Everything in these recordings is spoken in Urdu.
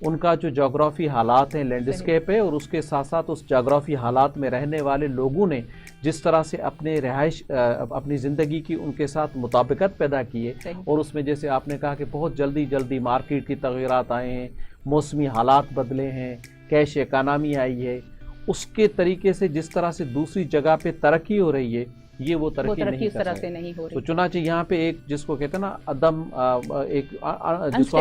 ان کا جو جغرافی حالات ہیں، لینڈسکیپ ہے، اور اس کے ساتھ ساتھ اس جغرافی حالات میں رہنے والے لوگوں نے جس طرح سے اپنی زندگی کی ان کے ساتھ مطابقت پیدا کی ہے، اور اس میں جیسے آپ نے کہا کہ بہت جلدی مارکیٹ کی تغیرات آئے ہیں، موسمی حالات بدلے ہیں، کیش اکانومی آئی ہے، اس کے طریقے سے جس طرح سے دوسری جگہ پہ ترقی ہو رہی ہے، یہ وہ ترقی نہیں کر رہے. تو چنانچہ یہاں پہ ایک جس کو کہتے ہیں نا عدم ایک جس کو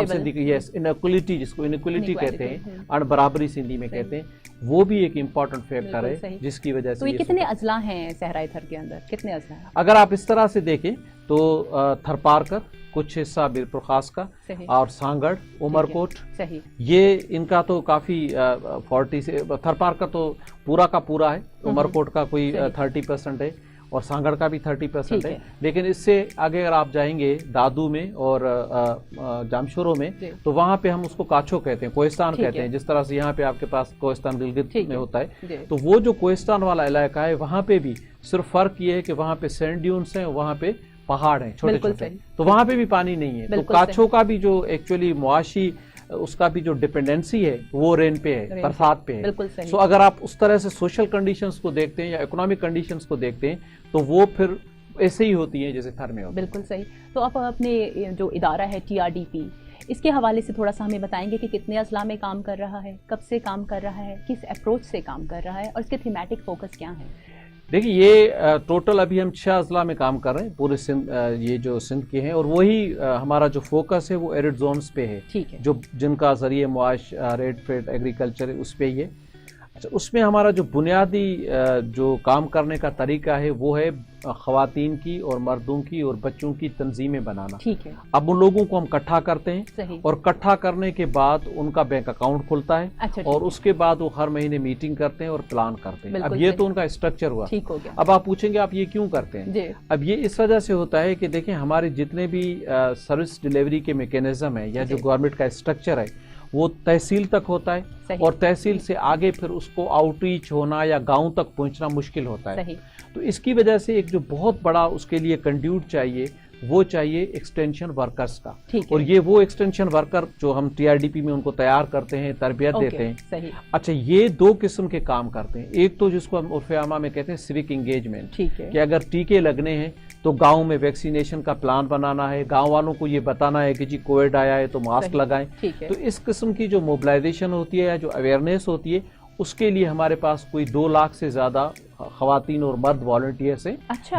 انیکولیٹی، جس کو انیکولیٹی کہتے ہیں، ان برابری سندھی میں کہتے ہیں، وہ بھی ایک امپورٹنٹ فیکٹر ہے جس کی وجہ سے. تو یہ کتنے اضلاع ہیں صحرائے تھر کے اندر، کتنے اضلاع ہیں؟ اگر آپ اس طرح سے دیکھیں تو تھرپارکر، کچھ حصہ بیرپور خاص کا، اور سانگڑ، عمر کوٹ، یہ ان کا تو کافی 40 سے، تھرپارکر تو پورا کا پورا ہے، عمر کوٹ کا کوئی 30% ہے، اور سانگڑ کا بھی 30% ہے. لیکن اس سے آگے اگر آپ جائیں گے دادو میں اور جامشورو میں، تو وہاں پہ ہم اس کو کاچھو کہتے ہیں، کوہستان کہتے ہیں، جس طرح سے یہاں پہ آپ کے پاس کوہستان گلگت میں ہوتا ہے. تو وہ جو کوہستان والا علاقہ ہے، وہاں پہ بھی صرف فرق یہ ہے کہ وہاں پہ سینڈ ڈیونز ہیں، وہاں پہ پہاڑ ہیں چھوٹے چھوٹے، تو وہاں پہ بھی پانی نہیں ہے. تو کاچھو کا بھی جو ایکچولی معاشی اس کا بھی جو ڈیپینڈنسی ہے وہ رین پہ ہے، برسات پہ ہے. سو اگر آپ اس طرح سے سوشل کنڈیشنز کو دیکھتے ہیں یا اکنامک کنڈیشنز کو دیکھتے ہیں تو وہ پھر ایسے ہی ہوتی ہیں جیسے تھر میں ہوتی ہیں. بالکل صحیح. تو آپ اپنے جو ادارہ ہے TRDP، اس کے حوالے سے تھوڑا سا ہمیں بتائیں گے کہ کتنے اضلاع میں کام کر رہا ہے، کب سے کام کر رہا ہے، کس اپروچ سے کام کر رہا ہے، اور اس کے تھیمیٹک فوکس کیا ہے؟ دیکھیے یہ ٹوٹل ابھی ہم 6 اضلاع میں کام کر رہے ہیں پورے سندھ، یہ جو سندھ کے ہیں، اور وہی ہمارا جو فوکس ہے وہ ایرڈ زونز پہ ہے، جو جن کا ذریعہ معاش ریڈ فیڈ ایگریکلچر ہے، اس پہ ہی ہے. اچھا، اس میں ہمارا جو بنیادی جو کام کرنے کا طریقہ ہے وہ ہے خواتین کی اور مردوں کی اور بچوں کی تنظیمیں بنانا. اب ان لوگوں کو ہم اکٹھا کرتے ہیں، اور اکٹھا کرنے کے بعد ان کا بینک اکاؤنٹ کھلتا ہے، اور اس کے بعد وہ ہر مہینے میٹنگ کرتے ہیں اور پلان کرتے ہیں. اب یہ تو ان کا اسٹرکچر ہوا. اب آپ پوچھیں گے آپ یہ کیوں کرتے ہیں؟ اب یہ اس وجہ سے ہوتا ہے کہ دیکھیں ہمارے جتنے بھی سروس ڈیلیوری کے میکینزم ہے یا جو گورنمنٹ کا اسٹرکچر ہے وہ تحصیل تک ہوتا ہے، اور تحصیل سے آگے پھر اس کو آؤٹ ریچ ہونا یا گاؤں تک پہنچنا مشکل ہوتا ہے. تو اس کی وجہ سے ایک جو بہت بڑا اس کے لیے کنڈیوٹ چاہیے، وہ چاہیے ایکسٹینشن ورکرز کا. اور یہ وہ ایکسٹینشن ورکر جو ہم TRDP میں ان کو تیار کرتے ہیں، تربیت دیتے ہیں. اچھا، یہ 2 قسم کے کام کرتے ہیں. ایک تو جس کو ہم عرف عامہ میں کہتے ہیں سیوک انگیجمنٹ، کہ اگر ٹیکے لگنے ہیں تو گاؤں میں ویکسینیشن کا پلان بنانا ہے، گاؤں والوں کو یہ بتانا ہے کہ جی کووڈ آیا ہے تو ماسک لگائیں. تو اس قسم کی جو موبلائزیشن ہوتی ہے یا جو اویئرنیس ہوتی ہے، اس کے لیے ہمارے پاس کوئی 2 لاکھ سے زیادہ خواتین اور مرد والنٹیئرس ہیں،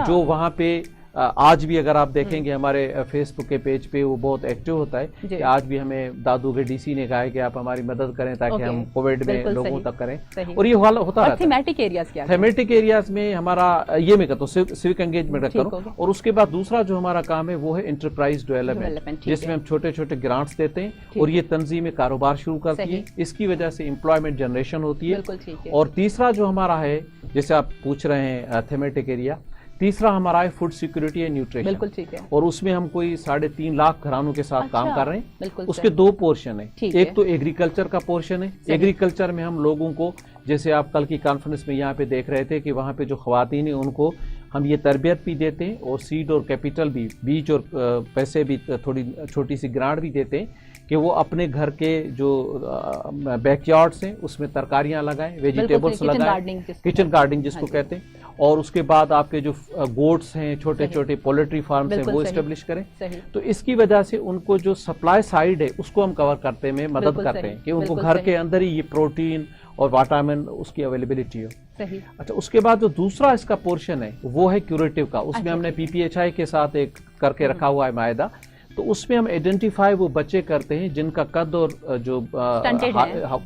جو وہاں پہ آج بھی اگر آپ دیکھیں گے ہمارے فیس بک کے پیج پہ وہ بہت ایکٹیو ہوتا ہے کہ آج بھی ہمیں دادو کے DC نے کہا ہے کہ آپ ہماری مدد کریں تاکہ ہم کووڈ میں لوگوں تک کریں. اور یہ ہوتا رہتا ہے. تھیمیٹک ایریاز میں ہمارا یہ میں کہتا ہوں سیوک انگیجمنٹ کروں. اور اس کے بعد دوسرا جو ہمارا کام ہے وہ ہے انٹرپرائز ڈیولپمنٹ، جس میں ہم چھوٹے چھوٹے گرانٹس دیتے ہیں اور یہ تنظیمیں کاروبار شروع کرتی ہیں. اس کی وجہ سے امپلائمنٹ جنریشن ہوتی ہے. اور تیسرا جو ہمارا ہے، جیسے آپ پوچھ رہے ہیں تھیمیٹک ایریا، تیسرا ہمارا ہے فوڈ سیکورٹی اینڈ نیوٹریشن. اور اس میں ہم کوئی 3.5 لاکھ گھرانوں کے ساتھ کام کر رہے ہیں. اس کے 2 پورشن ہیں. ایک تو ایگریکلچر کا پورشن ہے. ایگریکلچر میں ہم لوگوں کو، جیسے آپ کل کی کانفرنس میں یہاں پہ دیکھ رہے تھے کہ وہاں پہ جو خواتین ہیں ان کو ہم یہ تربیت بھی دیتے ہیں، اور سیڈ اور کیپیٹل بھی، بیج اور پیسے بھی، تھوڑی چھوٹی سی گرانٹ بھی دیتے ہیں کہ وہ اپنے گھر کے جو بیک یارڈس ہیں اس میں ترکاریاں لگائیں، ویجیٹیبلس لگائیں، کچن گارڈننگ جس کو کہتے ہیں. اور اس کے بعد آپ کے جو گوٹس ہیں، چھوٹے چھوٹے پولٹری فارمز ہیں، وہ اسٹیبلش کریں. تو اس کی وجہ سے ان کو جو سپلائی سائیڈ ہے اس کو ہم کور کرتے میں مدد کرتے ہیں کہ ان کو گھر کے اندر ہی یہ پروٹین اور وٹامن اس کی اویلیبلٹی ہو. اچھا، اس کے بعد جو دوسرا اس کا پورشن ہے وہ ہے کیوریٹو کا. اس میں ہم نے PPHI کے ساتھ ایک کر کے رکھا ہوا ہے معاہدہ. تو اس میں ہم آئیڈینٹیفائی وہ بچے کرتے ہیں جن کا قد اور جو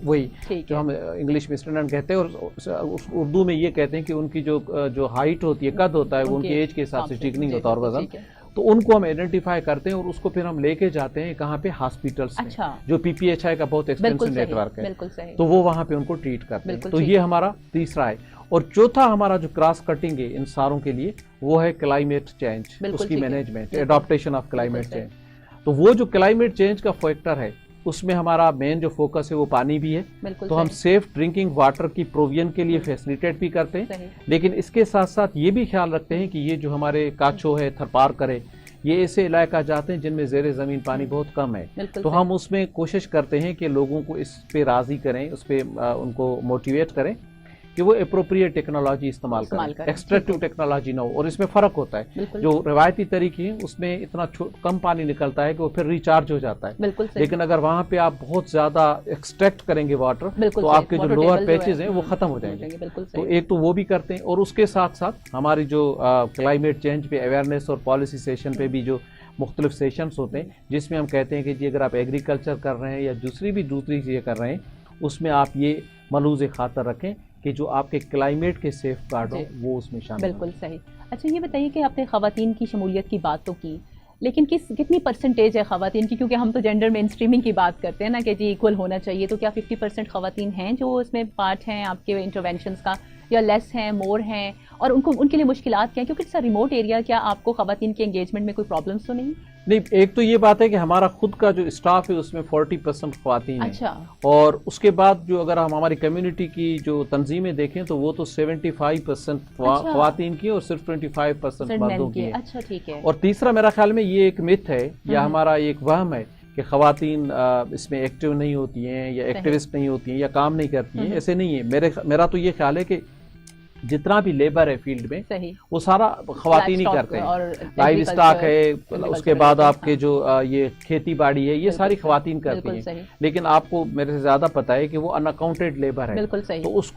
وہی جو ہم انگلش میں اسٹینڈرڈ کہتے ہیں، اور اردو میں یہ کہتے ہیں کہ ان کی جو ہائٹ ہوتی ہے، قد ہوتا ہے، وہ ان کی ایج کے حساب سے ٹھیک نہیں ہوتا اور وزن. تو ان کو ہم آئیڈینٹیفائی کرتے ہیں اور اس کو پھر ہم لے کے جاتے ہیں کہاں پہ ہاسپٹلس میں، جو PPHI کا بہت ایکسپینسو نیٹ ورک ہے، تو وہ وہاں پہ ان کو ٹریٹ کرتے ہیں. تو یہ ہمارا تیسرا ہے. اور چوتھا ہمارا جو کراس کٹنگ ہے ان ساروں کے لیے وہ ہے کلائمیٹ چینج، اس کی management, adaptation of climate change. تو وہ جو کلائمیٹ چینج کا فیکٹر ہے اس میں ہمارا مین جو فوکس ہے وہ پانی بھی ہے. تو ہم سیف ڈرنکنگ واٹر کی پروویژن کے لیے فیسلیٹیٹ بھی کرتے ہیں، لیکن اس کے ساتھ ساتھ یہ بھی خیال رکھتے ہیں کہ یہ جو ہمارے کاچھو ہے، تھرپارکر ہے، یہ ایسے علاقہ جاتے ہیں جن میں زیر زمین پانی بہت کم ہے، تو ہم اس میں کوشش کرتے ہیں کہ لوگوں کو اس پہ راضی کریں، اس پہ ان کو موٹیویٹ کریں کہ وہ اپروپریٹ ٹیکنالوجی استعمال کریں، ایکسٹریکٹو ٹیکنالوجی نہ ہو. اور اس میں فرق ہوتا ہے، جو روایتی طریقے ہیں اس میں اتنا کم پانی نکلتا ہے کہ وہ پھر ریچارج ہو جاتا ہے، لیکن اگر وہاں پہ آپ بہت زیادہ ایکسٹریکٹ کریں گے واٹر تو آپ کے جو لوور پیچز ہیں وہ ختم ہو جائیں گے. تو ایک تو وہ بھی کرتے ہیں، اور اس کے ساتھ ساتھ ہماری جو کلائمیٹ چینج پہ اویئرنیس اور پالیسی سیشن پہ بھی جو مختلف سیشنز ہوتے ہیں جس میں ہم کہتے ہیں کہ جی اگر آپ ایگریکلچر کر رہے ہیں یا دوسری چیزیں کر رہے ہیں اس میں آپ یہ ملحوظ خاطر رکھیں کہ جو آپ کے کلائمیٹ کے سیف گارڈ ہوں وہ اس میں شامل. بالکل صحیح. اچھا یہ بتائیے کہ آپ نے خواتین کی شمولیت کی بات تو کی، لیکن کتنی پرسنٹیج ہے خواتین کی؟ کیونکہ ہم تو جینڈر مین اسٹریمنگ کی بات کرتے ہیں نا کہ جی ایکول ہونا چاہیے، تو کیا 50% خواتین ہیں جو اس میں پارٹ ہیں آپ کے انٹرونشنز کا، یا لیس ہیں، مور ہیں، اور ان کے لیے مشکلات کیا ہیں؟ کیونکہ اٹس ریموٹ ایریا. کیا آپ کو خواتین کے انگیجمنٹ میں کوئی پرابلمس تو نہیں؟ نہیں، ایک تو یہ بات ہے کہ ہمارا خود کا جو اسٹاف ہے اس میں 40% خواتین ہیں. اچھا. اور اس کے بعد جو اگر ہم ہماری کمیونٹی کی جو تنظیمیں دیکھیں تو وہ تو 75% خواتین کی اور صرف 25% مردوں کی ہے. اچھا ٹھیک ہے. اور تیسرا میرا خیال میں یہ ایک مت ہے یا ہمارا ایک وہم ہے کہ خواتین اس میں ایکٹیو نہیں ہوتی ہیں یا ایکٹیوسٹ نہیں ہوتی ہیں یا کام نہیں کرتی ہیں. ایسے نہیں ہے. میرا تو یہ خیال ہے کہ جتنا بھی لیبر ہے فیلڈ میں وہ سارا خواتین ہی کرتے ہیں. لائیو اسٹاک ہے، اس کے بعد آپ کے جو یہ کھیتی باڑی ہے یہ ساری خواتین کرتی ہیں، لیکن آپ کو میرے سے زیادہ پتا ہے کہ وہ ان اکاؤنٹڈ لیبر ہے، تو اس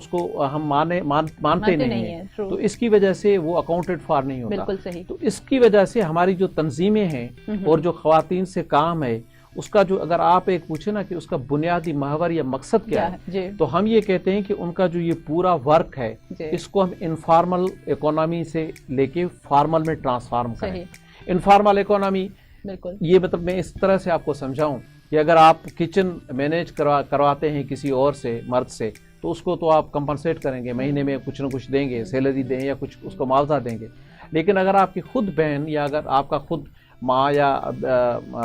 کو ہم مانتے نہیں ہیں. تو اس کی وجہ سے وہ اکاؤنٹڈ فار نہیں ہوتا. تو اس کی وجہ سے ہماری جو تنظیمیں ہیں اور جو خواتین سے کام ہے اس کا جو اگر آپ ایک پوچھیں نا کہ اس کا بنیادی محور یا مقصد کیا ہے، تو ہم یہ کہتے ہیں کہ ان کا جو یہ پورا ورک ہے اس کو ہم انفارمل اکانومی سے لے کے فارمل میں ٹرانسفارم کریں. انفارمل اکانومی یہ مطلب میں اس طرح سے آپ کو سمجھاؤں کہ اگر آپ کچن مینیج کرواتے ہیں کسی اور سے، مرد سے، تو اس کو تو آپ کمپنسیٹ کریں گے، مہینے میں کچھ نہ کچھ دیں گے، سیلری دیں یا کچھ اس کو معاوضہ دیں گے. لیکن اگر آپ کی خود بہن یا اگر آپ کا خود ماں یا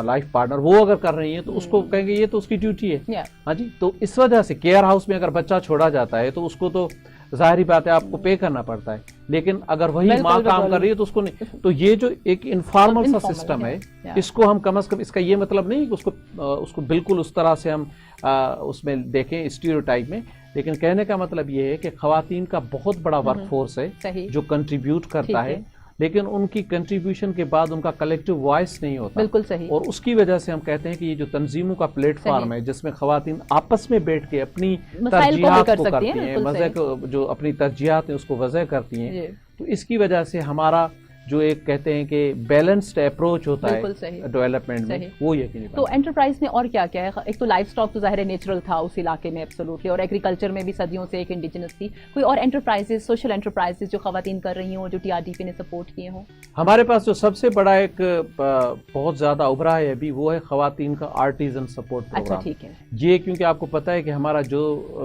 لائف پارٹنر وہ اگر کر رہی ہیں تو اس کو کہیں گے یہ تو اس کی ڈیوٹی ہے. ہاں جی. تو اس وجہ سے کیئر ہاؤس میں اگر بچہ چھوڑا جاتا ہے تو اس کو تو ظاہری بات ہے آپ کو پے کرنا پڑتا ہے، لیکن اگر وہی ماں کام کر رہی ہے تو اس کو نہیں. تو یہ جو ایک انفارمل سا سسٹم ہے اس کو ہم کم از کم، اس کا یہ مطلب نہیں کہ اس کو بالکل اس طرح سے ہم اس میں دیکھیں اسٹیریوٹائپ میں، لیکن کہنے کا مطلب یہ ہے کہ خواتین کا بہت بڑا ورک فورس ہے جو کنٹریبیوٹ کرتا ہے، لیکن ان کی کنٹریبیوشن کے بعد ان کا کلیکٹیو وائس نہیں ہوتا. بالکل صحیح. اور اس کی وجہ سے ہم کہتے ہیں کہ یہ جو تنظیموں کا پلیٹ فارم ہے جس میں خواتین آپس میں بیٹھ کے اپنی ترجیحات کو کرتی ہیں، جو اپنی ترجیحات ہیں اس کو وضع کرتی ہیں، تو اس کی وجہ سے ہمارا جو ایک کہتے ہیں کہ بیلنسڈ اپروچ ہوتا ہے ڈیولپمنٹ میں وہ یقینی. تو انٹرپرائز میں اور کیا کیا ہے؟ ایک تو لائف اسٹاک تو ظاہر نیچرل تھا اس علاقے میں ایبسولوٹلی، اور ایگریکلچر میں بھی صدیوں سے ایک انڈیجنس تھی. کوئی اور انٹرپرائزز، سوشل انٹرپرائزز جو خواتین کر رہی ہوں جو ٹی آر ڈی پی نے سپورٹ کیے ہوں؟ ہمارے پاس جو سب سے بڑا ایک بہت زیادہ ابھرا ہے ابھی وہ ہے خواتین کا آرٹیزن سپورٹ پروگرام. اچھا ٹھیک ہے. یہ کیونکہ آپ کو پتہ ہے کہ ہمارا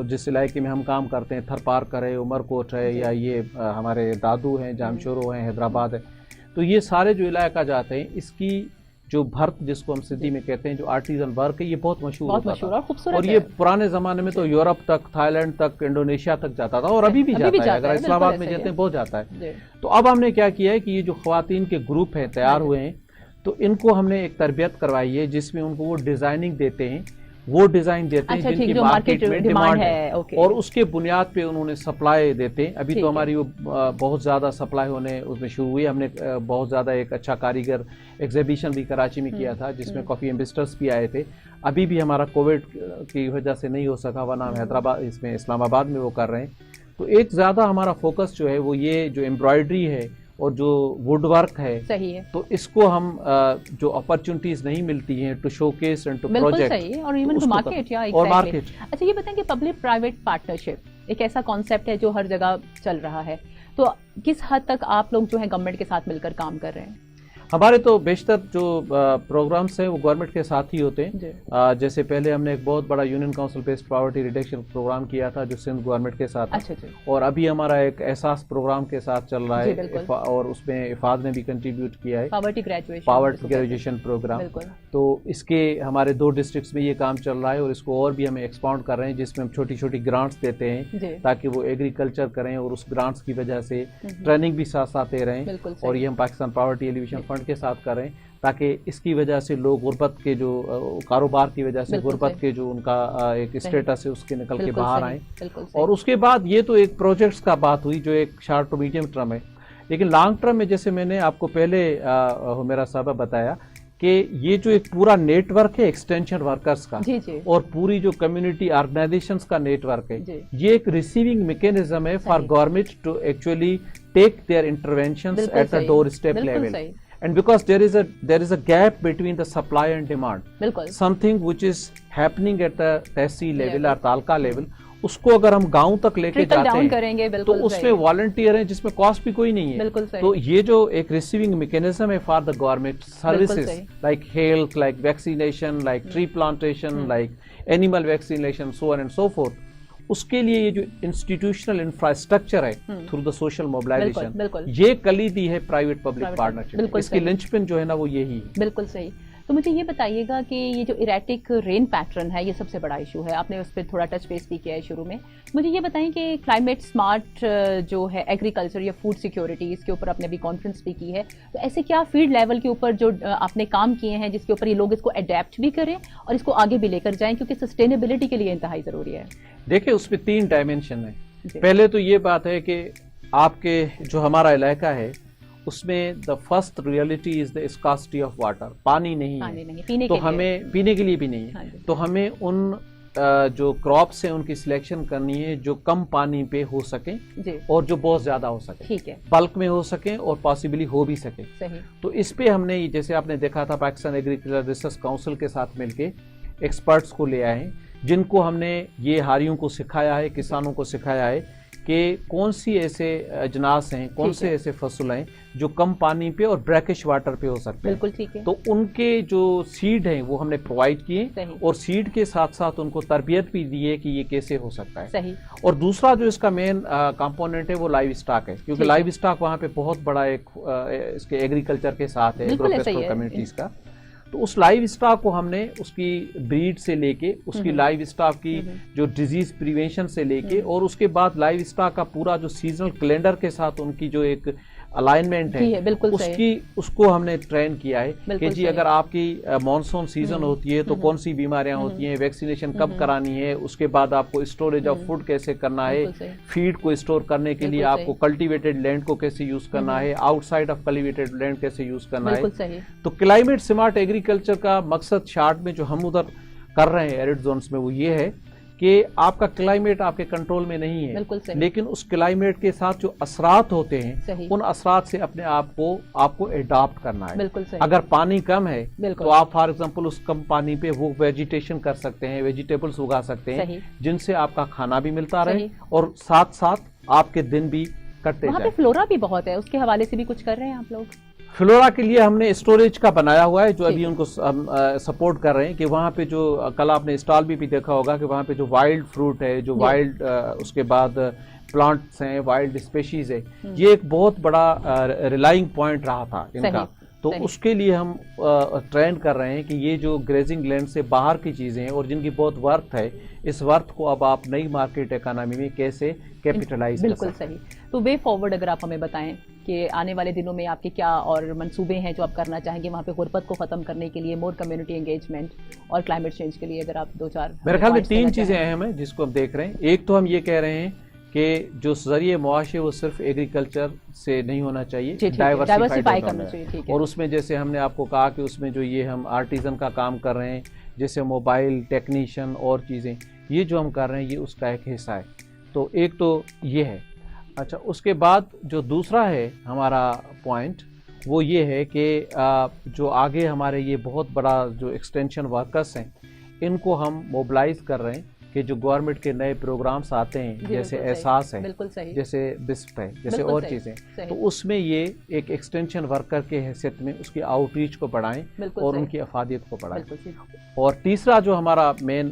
جس علاقے میں ہم کام کرتے ہیں، تھر پارک ہے، عمر کوٹ ہے، یا یہ ہمارے دادو ہیں، جامشورو ہیں، حیدرآباد ہے، تو یہ سارے جو علاقہ جاتے ہیں اس کی جو بھرت جس کو ہم سندھی میں کہتے ہیں جو آرٹیزن ورک ہے یہ بہت مشہور ہوتا تھا. اور یہ پرانے زمانے میں تو یورپ تک، تھائی لینڈ تک، انڈونیشیا تک جاتا تھا، اور ابھی بھی جاتا ہے. اگر اسلام آباد میں جاتے ہیں بہت جاتا ہے. تو اب ہم نے کیا کیا ہے کہ یہ جو خواتین کے گروپ ہیں تیار ہوئے ہیں تو ان کو ہم نے ایک تربیت کروائی ہے جس میں ان کو وہ ڈیزائننگ دیتے ہیں، وہ ڈیزائن دیتے ہیں جن کی مارکیٹ میں ڈیمانڈ ہے، اور اس کے بنیاد پہ انہوں نے سپلائی دیتے ہیں. ابھی تو ہماری وہ بہت زیادہ سپلائی ہونے اس میں شروع ہوئی. ہم نے بہت زیادہ ایک اچھا کاریگر ایگزیبیشن بھی کراچی میں کیا تھا جس میں کافی ایمبیسڈرز بھی آئے تھے. ابھی بھی ہمارا کووڈ کی وجہ سے نہیں ہو سکا، ورنہ ہم حیدرآباد اس میں اسلام آباد میں وہ کر رہے ہیں. تو ایک زیادہ ہمارا فوکس جو ہے وہ یہ جو ایمبرائڈری ہے اور جو ووڈ ورک ہے، صحیح ہے، تو اس کو ہم جو اپرچونٹیز نہیں ملتی ہیں to showcase and to project, صحیح، اور ایون ٹو مارکیٹ یا مارکیٹ. اچھا یہ بتائیں کہ پبلک پرائیویٹ پارٹنرشپ ایک ایسا کانسیپٹ ہے جو ہر جگہ چل رہا ہے، تو کس حد تک آپ لوگ جو ہے گورنمنٹ کے ساتھ مل کر کام کر رہے ہیں؟ ہمارے تو بیشتر جو پروگرامز ہیں وہ گورنمنٹ کے ساتھ ہی ہوتے ہیں. جیسے پہلے ہم نے ایک بہت بڑا union council based poverty reduction programme کیا تھا جو سندھ گورنمنٹ کے ساتھ، اور ابھی ہمارا ایک احساس پروگرام کے ساتھ چل رہا ہے، اور اس میں افاد نے بھی کنٹریبیوٹ کیا ہے، پاورٹی گریجویشن پروگرام. تو اس کے ہمارے 2 ڈسٹرکٹس میں یہ کام چل رہا ہے، اور اس کو اور بھی ہمیں ایکسپانڈ کر رہے ہیں جس میں ہم چھوٹی چھوٹی گرانٹس دیتے ہیں تاکہ وہ ایگریکلچر کریں، اور اس گرانٹس کی وجہ سے ٹریننگ بھی ساتھ ساتھ دے رہے ہیں. اور یہ ہم پاکستان پاورٹی ایلیویشن فنڈ کے ساتھ کر رہے ہیں تاکہ اس کی وجہ سے لوگ غربت کے جو کاروبار کی وجہ سے غربت کے جو ان کا ایک اسٹیٹس ہے اس کے نکل کے باہر آئیں. اور اس کے بعد یہ تو ایک پروجیکٹس کا بات ہوئی جو ایک شارٹ ٹو میڈیم ٹرم ہے. لیکن لانگ ٹرم میں جیسے میں نے آپ کو پہلے میرا صاحبہ بتایا کہ یہ جو ایک پورا نیٹ ورک ہے ایکسٹینشن ورکرز کا اور پوری جو کمیونٹی آرگنائزیشنز کا نیٹ ورک ہے, یہ ایک ریسیونگ میکینزم ہے for government to actually take their interventions at the doorstep level. And because there is a gap between the supply and demand, something which is happening at the tehsil level or talka level, اس کو اگر ہم گاؤں تک لے کے جاتے ہیں تو اس میں والنٹیئر ہیں جس میں کاسٹ بھی کوئی نہیں ہے. تو یہ جو ایک ریسیونگ میکینزم ہے for the government services like health, like vaccination, like tree plantation, like animal vaccination, so on and so forth, اس کے لیے یہ جو انسٹیٹیوشنل انفراسٹرکچر ہے تھرو دا سوشل موبلائزیشن, یہ کلیدی ہے پرائیویٹ پبلک پارٹنرشپ. اس کی لنچ پن جو ہے نا وہ یہی ہے. بالکل صحیح. تو مجھے یہ بتائیے گا کہ یہ جو ایریٹک رین پیٹرن ہے یہ سب سے بڑا ایشو ہے, آپ نے اس پہ تھوڑا ٹچ بیس بھی کیا ہے شروع میں. مجھے یہ بتائیں کہ کلائمیٹ سمارٹ جو ہے ایگریکلچر یا فوڈ سیکیورٹی, اس کے اوپر آپ نے ابھی کانفرنس بھی کی ہے, تو ایسے کیا فیلڈ لیول کے اوپر جو آپ نے کام کیے ہیں جس کے اوپر یہ لوگ اس کو اڈیپٹ بھی کریں اور اس کو آگے بھی لے کر جائیں, کیونکہ سسٹینیبلٹی کے لیے انتہائی ضروری ہے. دیکھیں اس پہ 3 ڈائمینشن ہیں. پہلے تو یہ بات ہے کہ آپ کے جو ہمارا علاقہ ہے اس میں the first reality is the scarcity of water. پانی نہیں ہے تو ہمیں پینے کے لیے بھی نہیں ہے, تو ہمیں ان جو کراپس ہیں ان کی سلیکشن کرنی ہے جو کم پانی پہ ہو سکیں اور جو بہت زیادہ ہو سکے, بلک میں ہو سکیں اور پاسبلی ہو بھی سکے. تو اس پہ ہم نے جیسے آپ نے دیکھا تھا پاکستان ایگریکلچر ریسرچ کاؤنسل کے ساتھ مل کے ایکسپرٹس کو لے آئے ہیں جن کو ہم نے یہ ہاریوں کو سکھایا ہے, کسانوں کو سکھایا ہے کہ کون سی ایسے اجناس ہیں, کون سے ایسے فصل ہیں جو کم پانی پہ اور بریکش واٹر پہ ہو سکتے ہیں. بالکل ٹھیک ہے. تو ان کے جو سیڈ ہیں وہ ہم نے پرووائڈ کیے اور سیڈ کے ساتھ ساتھ ان کو تربیت بھی دی ہے کہ یہ کیسے ہو سکتا ہے. صحیح. اور دوسرا جو اس کا مین کمپوننٹ ہے وہ لائیو اسٹاک ہے, کیونکہ لائیو اسٹاک وہاں پہ بہت بڑا ایک اس کے ایگریکلچر کے ساتھ ہے ایگروفیسٹل کمیونٹیز کا. تو اس لائیو اسٹاک کو ہم نے اس کی بریڈ سے لے کے, اس کی لائیو اسٹاک کی جو ڈیزیز پریونشن سے لے کے, اور اس کے بعد لائیو اسٹاک کا پورا جو سیزنل کیلنڈر کے ساتھ ان کی جو ایک الائنمنٹ ہے اس کو ہم نے ٹرین کیا ہے کہ جی اگر آپ کی مانسون سیزن ہوتی ہے تو کون سی بیماریاں ہوتی ہیں, ویکسینیشن کب کرانی ہے, اس کے بعد آپ کو اسٹوریج آف فوڈ کیسے کرنا ہے, فیڈ کو اسٹور کرنے کے لیے آپ کو کلٹیویٹڈ لینڈ کو کیسے یوز کرنا ہے, outside of cultivated land کیسے یوز کرنا ہے. تو کلائمیٹ سمارٹ ایگریکلچر کا مقصد شارٹ میں جو ہم ادھر کر رہے ہیں ایرڈ زونس میں وہ یہ ہے کہ آپ کا کلائمیٹ آپ کے کنٹرول میں نہیں ہے, لیکن اس کلائمیٹ کے ساتھ جو اثرات ہوتے ہیں ان اثرات سے اپنے آپ کو اڈاپٹ کرنا ہے. اگر پانی کم ہے تو آپ فار ایگزامپل اس کم پانی پہ وہ ویجیٹیشن کر سکتے ہیں, ویجیٹیبلز اگا سکتے ہیں جن سے آپ کا کھانا بھی ملتا رہے اور ساتھ ساتھ آپ کے دن بھی کٹتے جائیں. فلورا بھی بہت ہے, اس کے حوالے سے بھی کچھ کر رہے ہیں آپ لوگ؟ فلورا کے لیے ہم نے اسٹوریج کا بنایا ہوا ہے جو ابھی ان کو سپورٹ کر رہے ہیں کہ وہاں پہ جو کل آپ نے اسٹال بھی دیکھا ہوگا کہ وہاں پہ جو وائلڈ فروٹ ہے, جو وائلڈ اس کے بعد پلانٹس ہیں, وائلڈ اسپیشیز ہے, یہ ایک بہت بڑا ریلائنگ پوائنٹ رہا تھا ان کا. تو اس کے لیے ہم ٹرین کر رہے ہیں کہ یہ جو گریزنگ لینڈ سے باہر کی چیزیں ہیں اور جن کی بہت ورتھ ہے, اس ورتھ کو اب آپ نئی مارکیٹ اکانومی میں کیسے کیپیٹلائز کر سکتے ہیں. بالکل صحیح. تو وے فارورڈ اگر آپ ہمیں بتائیں کہ آنے والے دنوں میں آپ کے کیا اور منصوبے ہیں جو آپ کرنا چاہیں گے وہاں پہ غربت کو ختم کرنے کے لیے, مور کمیونٹی انگیجمنٹ اور کلائمیٹ چینج کے لیے, اگر آپ 2-4 میرے خیال میں 3 چیزیں اہم ہیں جس کو ہم دیکھ رہے ہیں. ایک تو ہم یہ کہہ رہے ہیں کہ جو ذریعہ معاش ہے وہ صرف ایگریکلچر سے نہیں ہونا چاہیے, ڈائیورسفائی کرنا چاہیے. اور اس میں جیسے ہم نے آپ کو کہا کہ اس میں جو یہ ہم آرٹیزن کا کام کر رہے ہیں جیسے موبائل ٹیکنیشین اور چیزیں, یہ جو ہم کر رہے ہیں یہ اس کا ایک حصہ ہے. تو ایک تو یہ ہے. اچھا, اس کے بعد جو دوسرا ہے ہمارا پوائنٹ وہ یہ ہے کہ جو آگے ہمارے یہ بہت بڑا جو ایکسٹینشن ورکرس ہیں ان کو ہم موبلائز کر رہے ہیں کہ جو گورنمنٹ کے نئے پروگرامز آتے ہیں جیسے احساس ہے, جیسے بسپ ہے, جیسے اور چیزیں, تو اس میں یہ ایک ایکسٹینشن ورکر کے حیثیت میں اس کی آؤٹ ریچ کو بڑھائیں اور ان کی افادیت کو بڑھائیں. اور تیسرا جو ہمارا مین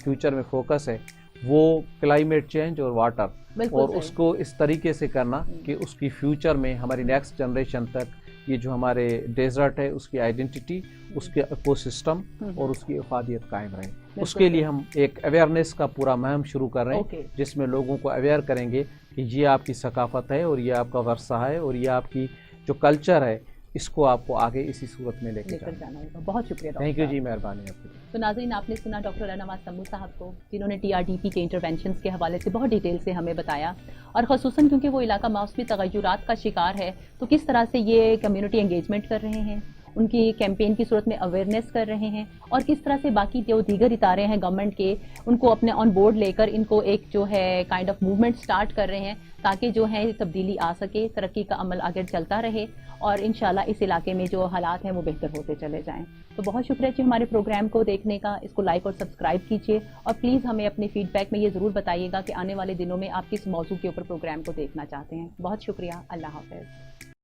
فیوچر میں فوکس ہے وہ کلائمیٹ چینج اور واٹر, اور اس کو اس طریقے سے کرنا کہ اس کی فیوچر میں ہماری نیکسٹ جنریشن تک یہ جو ہمارے ڈیزرٹ ہے اس کی آئیڈینٹی, اس کے ایکو سسٹم اور اس کی افادیت قائم رہے. اس کے لیے ہم ایک اویئرنیس کا پورا مہم شروع کر رہے ہیں جس میں لوگوں کو اویئر کریں گے کہ یہ آپ کی ثقافت ہے اور یہ آپ کا ورثہ ہے اور یہ آپ کی جو کلچر ہے اس کو آپ کو آگے اسی صورت میں لے کے جانا ہوگا. بہت شکریہ ڈاکٹر. تھینک یو جی، مہربانی آپ کی. تو ناظرین آپ نے سنا ڈاکٹر علا نواز سمو صاحب کو، جنہوں نے TRDP کے انٹرونشنز کے حوالے سے بہت ڈیٹیل سے ہمیں بتایا، اور خصوصاً کیونکہ وہ علاقہ موسمی تغیرات کا شکار ہے تو کس طرح سے یہ کمیونٹی انگیجمنٹ کر رہے ہیں، ان کی کیمپین کی صورت میں اویئرنیس کر رہے ہیں، اور کس طرح سے باقی جو دیگر ادارے ہیں گورنمنٹ کے ان کو اپنے آن بورڈ لے کر ان کو ایک جو ہے کائنڈ آف موومنٹ سٹارٹ کر رہے ہیں تاکہ جو ہے تبدیلی آ سکے، ترقی کا عمل آگے چلتا رہے اور انشاءاللہ اس علاقے میں جو حالات ہیں وہ بہتر ہوتے چلے جائیں. تو بہت شکریہ جی ہمارے پروگرام کو دیکھنے کا. اس کو لائک اور سبسکرائب کیجیے اور پلیز ہمیں اپنے فیڈ بیک میں یہ ضرور بتائیے گا کہ آنے والے دنوں میں آپ کس موضوع کے اوپر پروگرام کو دیکھنا چاہتے ہیں. بہت شکریہ. اللہ حافظ.